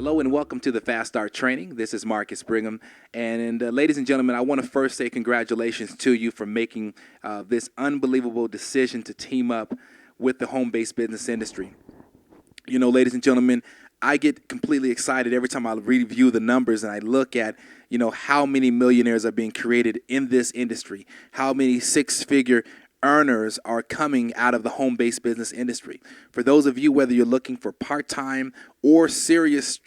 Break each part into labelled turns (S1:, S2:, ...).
S1: Hello and welcome to the Fast Start Training. This is Marques Brigham. And ladies and gentlemen, I want to first say congratulations to you for making this unbelievable decision to team up with the home-based business industry. You know, ladies and gentlemen, I get completely excited every time I review the numbers and I look at, how many millionaires are being created in this industry, how many six-figure earners are coming out of the home-based business industry. For those of you, whether you're looking for part-time or serious,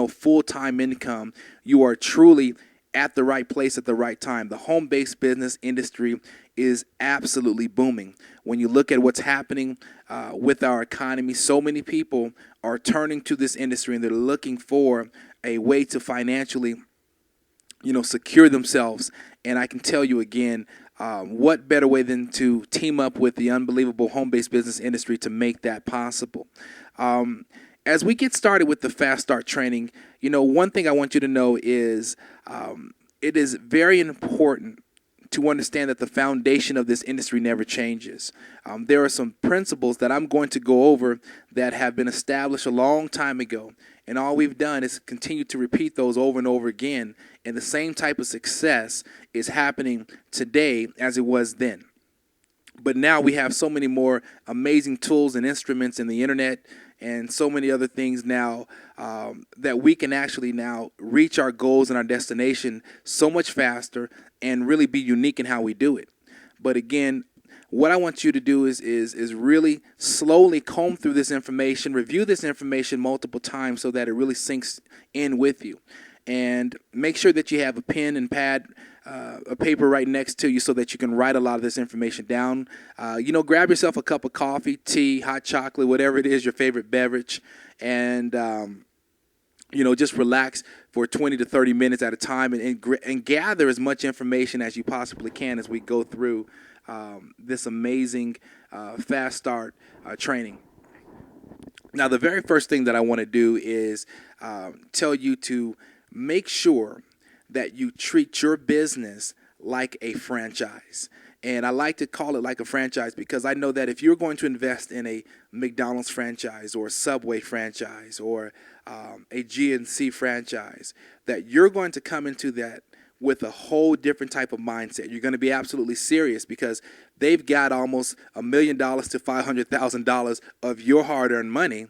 S1: full-time income, you are truly at the right place at the right time. The home-based business industry is absolutely booming. When you look at what's happening with our economy, so many people are turning to this industry and they're looking for a way to financially, secure themselves. And I can tell you again, what better way than to team up with the unbelievable home-based business industry to make that possible? As we get started with the Fast Start Training, one thing I want you to know is it is very important to understand that the foundation of this industry never changes. There are some principles that I'm going to go over that have been established a long time ago, and all we've done is continue to repeat those over and over again, and the same type of success is happening today as it was then. But now we have so many more amazing tools and instruments in the internet and so many other things now that we can actually now reach our goals and our destination so much faster and really be unique in how we do it. But again, what I want you to do is really slowly comb through this information, review this information multiple times so that it really sinks in with you. And make sure that you have a pen and pad, a paper right next to you so that you can write a lot of this information down. Grab yourself a cup of coffee, tea, hot chocolate, whatever it is, your favorite beverage, and just relax for 20 to 30 minutes at a time and gather as much information as you possibly can as we go through this amazing Fast Start training. Now, the very first thing that I want to do is tell you to make sure that you treat your business like a franchise. And I like to call it like a franchise because I know that if you're going to invest in a McDonald's franchise or a Subway franchise or a GNC franchise, that you're going to come into that with a whole different type of mindset. You're going to be absolutely serious because they've got almost $1 million to $500,000 of your hard-earned money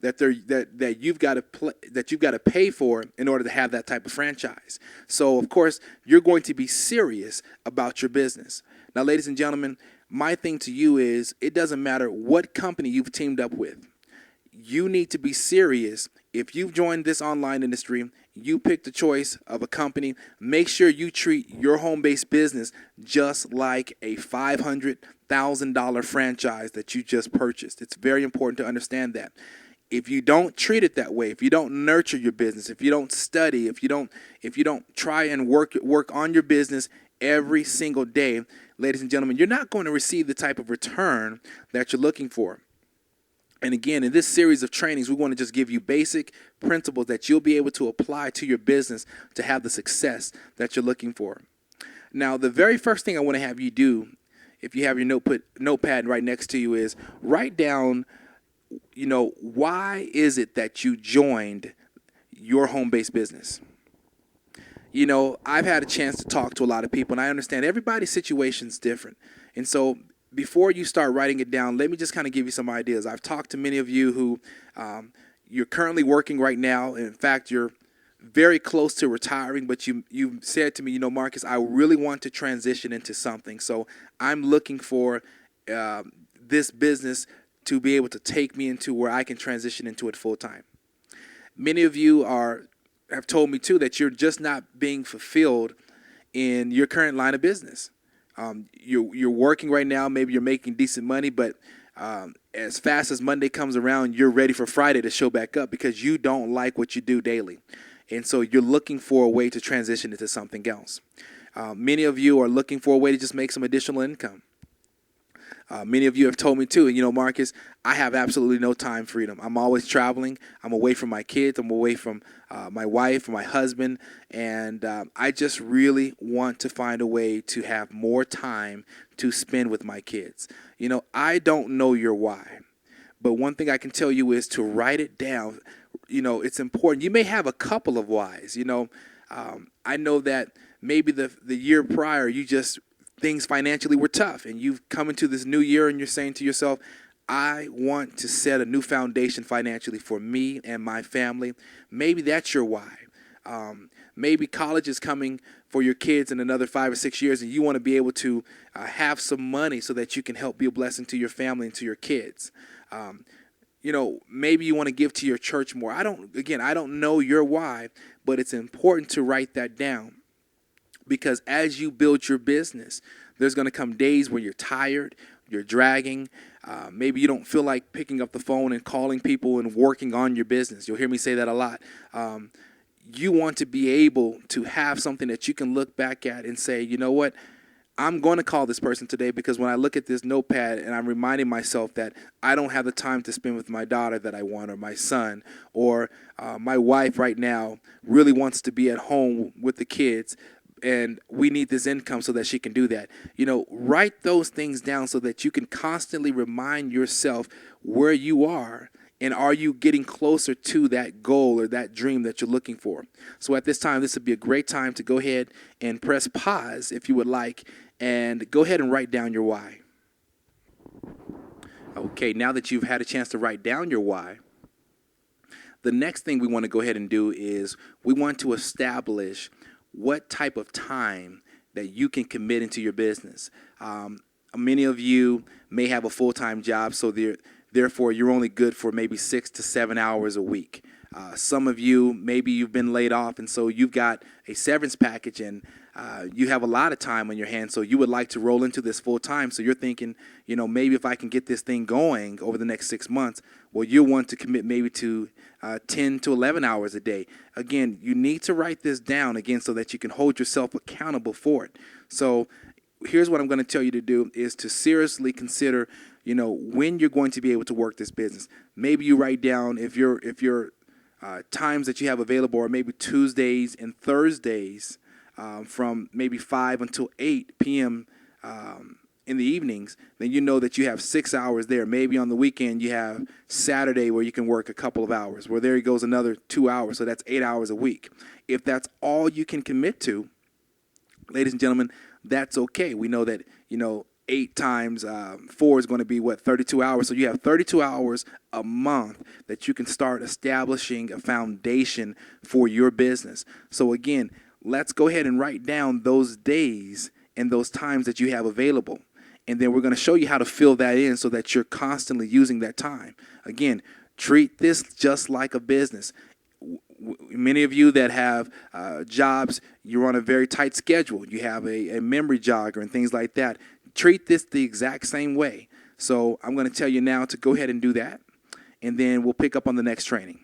S1: that you've got to pay for in order to have that type of franchise. So, of course, you're going to be serious about your business. Now, ladies and gentlemen, my thing to you is it doesn't matter what company you've teamed up with. You need to be serious. If you've joined this online industry, you pick the choice of a company, make sure you treat your home-based business just like a $500,000 franchise that you just purchased. It's very important to understand that. If you don't treat it that way, if you don't nurture your business, if you don't study, if you don't try and work on your business every single day, ladies and gentlemen, you're not going to receive the type of return that you're looking for. And again, in this series of trainings, we want to just give you basic principles that you'll be able to apply to your business to have the success that you're looking for. Now, the very first thing I want to have you do, if you have your notepad right next to you, is write down why is it that you joined your home-based business? I've had a chance to talk to a lot of people, and I understand everybody's situation is different. And so before you start writing it down, let me just kind of give you some ideas. I've talked to many of you who you're currently working right now. In fact, you're very close to retiring, but you said to me, Marques, I really want to transition into something. So I'm looking for this business to be able to take me into where I can transition into it full time. Many of you have told me too that you're just not being fulfilled in your current line of business. You're working right now, maybe you're making decent money, but as fast as Monday comes around, you're ready for Friday to show back up because you don't like what you do daily. And so you're looking for a way to transition into something else. Many of you are looking for a way to just make some additional income. Many of you have told me too, Marques, I have absolutely no time freedom. I'm always traveling. I'm away from my kids. I'm away from my wife, my husband, and I just really want to find a way to have more time to spend with my kids. I don't know your why, But one thing I can tell you is to write it down. It's important. You may have a couple of whys. I know that maybe the year prior, things financially were tough, and you've come into this new year and you're saying to yourself, I want to set a new foundation financially for me and my family. Maybe that's your why. Maybe college is coming for your kids in another 5 or 6 years, and you want to be able to have some money so that you can help be a blessing to your family and to your kids. Maybe you want to give to your church more. I don't know your why, but it's important to write that down, because as you build your business, there's going to come days where you're tired, you're dragging. Maybe you don't feel like picking up the phone and calling people and working on your business. You'll hear me say that a lot. You want to be able to have something that you can look back at and say, you know what? I'm going to call this person today, because when I look at this notepad and I'm reminding myself that I don't have the time to spend with my daughter that I want, or my son, or my wife right now really wants to be at home with the kids, and we need this income so that she can do that. Write those things down so that you can constantly remind yourself where you are, and are you getting closer to that goal or that dream that you're looking for. So at this time, this would be a great time to go ahead and press pause if you would like, and go ahead and write down your why. Okay, now that you've had a chance to write down your why, the next thing we want to go ahead and do is we want to establish what type of time that you can commit into your business. Many of you may have a full-time job, so therefore you're only good for maybe 6 to 7 hours a week. Some of you, maybe you've been laid off, and so you've got a severance package, and you have a lot of time on your hands, so you would like to roll into this full-time. So you're thinking, maybe if I can get this thing going over the next 6 months, well, you'll want to commit maybe to 10 to 11 hours a day. Again, you need to write this down again so that you can hold yourself accountable for it. So here's what I'm going to tell you to do is to seriously consider, when you're going to be able to work this business. Maybe you write down if your times that you have available are maybe Tuesdays and Thursdays from maybe 5 until 8 p.m. In the evenings, then you know that you have 6 hours there. Maybe on the weekend you have Saturday where you can work a couple of hours. Well, there goes another 2 hours, so that's 8 hours a week. If that's all you can commit to, ladies and gentlemen, that's okay. We know that, 8 times 4 is going to be, 32 hours. So you have 32 hours a month that you can start establishing a foundation for your business. So again, let's go ahead and write down those days and those times that you have available. And then we're going to show you how to fill that in so that you're constantly using that time. Again, treat this just like a business. Many of you that have jobs, you're on a very tight schedule. You have a memory jogger and things like that. Treat this the exact same way. So I'm going to tell you now to go ahead and do that, and then we'll pick up on the next training.